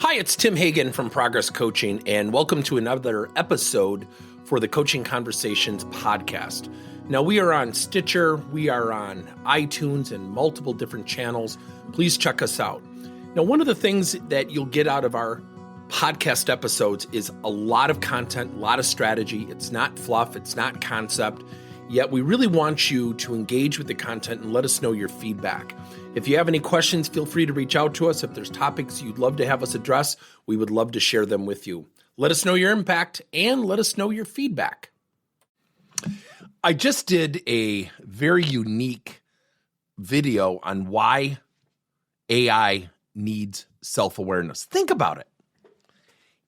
Hi, it's Tim Hagen from Progress Coaching, and welcome to another episode for the Coaching Conversations podcast. Now, we are on Stitcher, we are on iTunes, and multiple different channels. Please check us out. Now, one of the things that you'll get out of our podcast episodes is a lot of content, a lot of strategy. It's not fluff, it's not concept, yet we really want you to engage with the content and let us know your feedback. If you have any questions, feel free to reach out to us. If there's topics you'd love to have us address, we would love to share them with you. Let us know your impact and let us know your feedback. I just did a very unique video on why AI needs self-awareness. Think about it.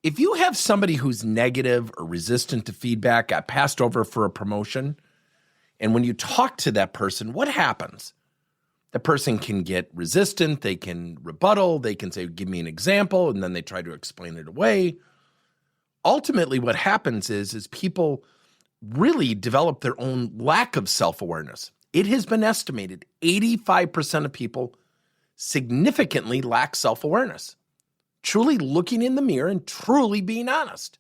If you have somebody who's negative or resistant to feedback, got passed over for a promotion, and when you talk to that person, what happens? The person can get resistant, they can rebuttal, they can say, give me an example, and then they try to explain it away. Ultimately, what happens is people really develop their own lack of self-awareness. It has been estimated 85% of people significantly lack self-awareness, truly looking in the mirror and truly being honest.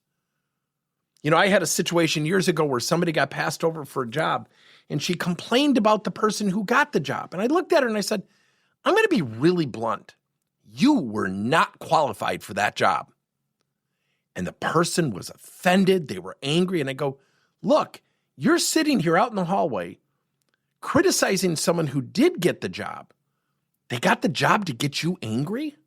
You know, I had a situation years ago where somebody got passed over for a job, and she complained about the person who got the job. And I looked at her and I said, I'm going to be really blunt. You were not qualified for that job. And the person was offended. They were angry. And I go, look, you're sitting here out in the hallway criticizing someone who did get the job. They got the job to get you angry?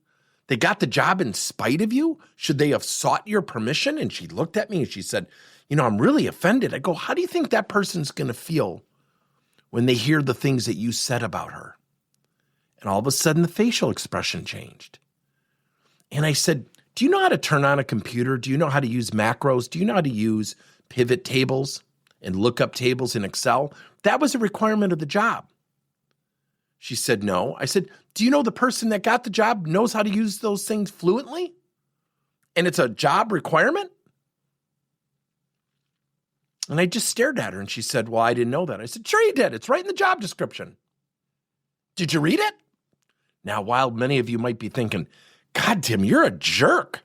They got the job in spite of you? Should they have sought your permission? And she looked at me and she said, you know, I'm really offended. I go, how do you think that person's going to feel when they hear the things that you said about her? And all of a sudden, the facial expression changed. And I said, do you know how to turn on a computer? Do you know how to use macros? Do you know how to use pivot tables and lookup tables in Excel? That was a requirement of the job. She said, no. I said, do you know the person that got the job knows how to use those things fluently? And it's a job requirement? And I just stared at her and she said, well, I didn't know that. I said, sure you did. It's right in the job description. Did you read it? Now, while many of you might be thinking, God, Tim, you're a jerk.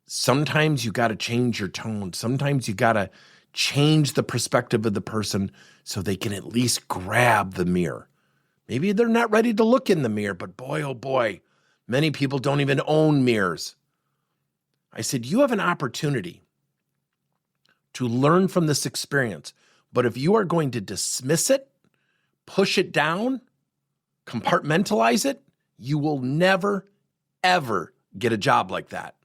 Sometimes you got to change your tone. Sometimes you got to change the perspective of the person so they can at least grab the mirror. Maybe they're not ready to look in the mirror, but boy, oh boy, many people don't even own mirrors. I said, you have an opportunity to learn from this experience, but if you are going to dismiss it, push it down, compartmentalize it, you will never, ever get a job like that.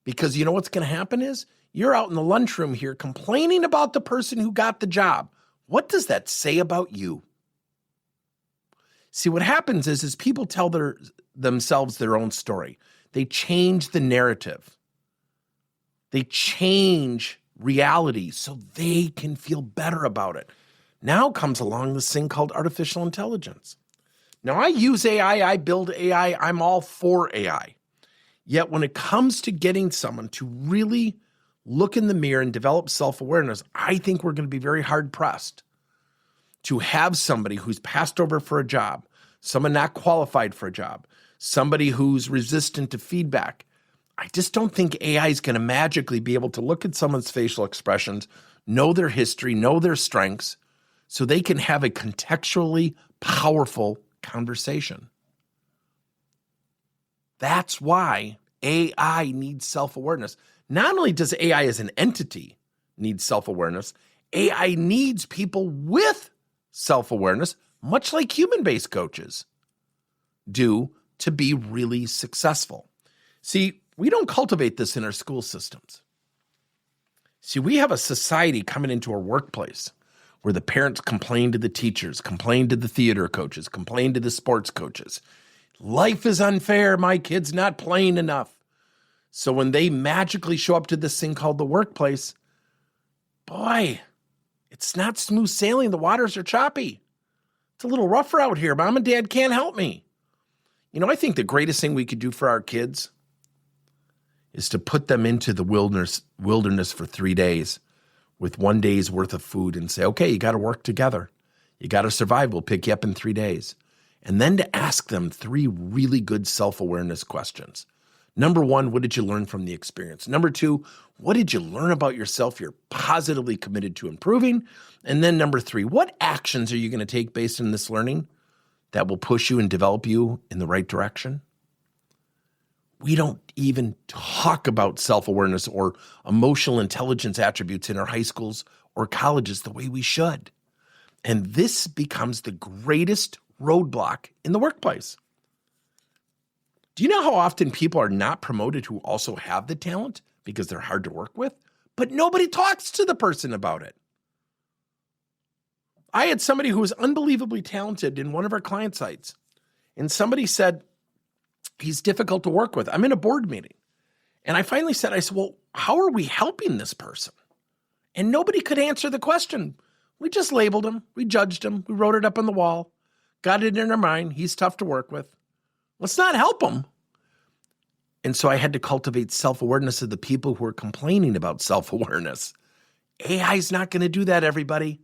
Because you know what's going to happen is you're out in the lunchroom here complaining about the person who got the job. What does that say about you? See, what happens is people tell themselves their own story. They change the narrative. They change reality so they can feel better about it. Now comes along this thing called artificial intelligence. Now, I use AI, I build AI, I'm all for AI. Yet when it comes to getting someone to really look in the mirror and develop self-awareness, I think we're going to be very hard-pressed to have somebody who's passed over for a job, someone not qualified for a job, somebody who's resistant to feedback. I just don't think AI is going to magically be able to look at someone's facial expressions, know their history, know their strengths, so they can have a contextually powerful conversation. That's why AI needs self-awareness. Not only does AI as an entity need self-awareness, AI needs people with self-awareness, much like human-based coaches do, to be really successful. See, we don't cultivate this in our school systems. See, we have a society coming into our workplace where the parents complain to the teachers, complain to the theater coaches, complain to the sports coaches. Life is unfair. My kid's not playing enough. So when they magically show up to this thing called the workplace, boy, it's not smooth sailing. The waters are choppy. It's a little rougher out here. Mom and dad can't help me. You know, I think the greatest thing we could do for our kids is to put them into the wilderness for 3 days with 1 day's worth of food and say, okay, you got to work together. You got to survive. We'll pick you up in 3 days. And then to ask them 3 really good self-awareness questions. Number one, what did you learn from the experience? Number two, what did you learn about yourself you're positively committed to improving? And then number three, what actions are you going to take based on this learning that will push you and develop you in the right direction? We don't even talk about self-awareness or emotional intelligence attributes in our high schools or colleges the way we should. And this becomes the greatest roadblock in the workplace. Do you know how often people are not promoted who also have the talent because they're hard to work with? But nobody talks to the person about it. I had somebody who was unbelievably talented in one of our client sites, and somebody said, he's difficult to work with. I'm in a board meeting. And I finally said, well, how are we helping this person? And nobody could answer the question. We just labeled him. We judged him. We wrote it up on the wall. Got it in our mind. He's tough to work with. Let's not help him. And so I had to cultivate self-awareness of the people who are complaining about self-awareness. AI is not going to do that, everybody.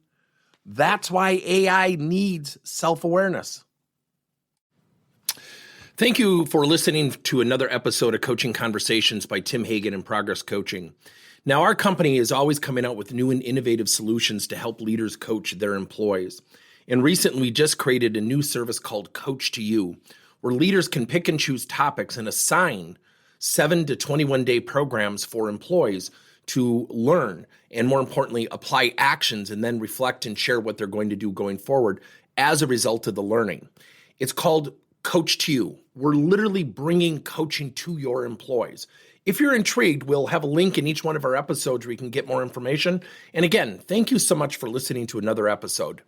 That's why AI needs self-awareness. Thank you for listening to another episode of Coaching Conversations by Tim Hagen and Progress Coaching. Now, our company is always coming out with new and innovative solutions to help leaders coach their employees. And recently, we just created a new service called Coach to You, where leaders can pick and choose topics and assign 7 to 21-day programs for employees to learn and, more importantly, apply actions and then reflect and share what they're going to do going forward as a result of the learning. It's called Coach to You. We're literally bringing coaching to your employees. If you're intrigued, we'll have a link in each one of our episodes where you can get more information. And again, thank you so much for listening to another episode.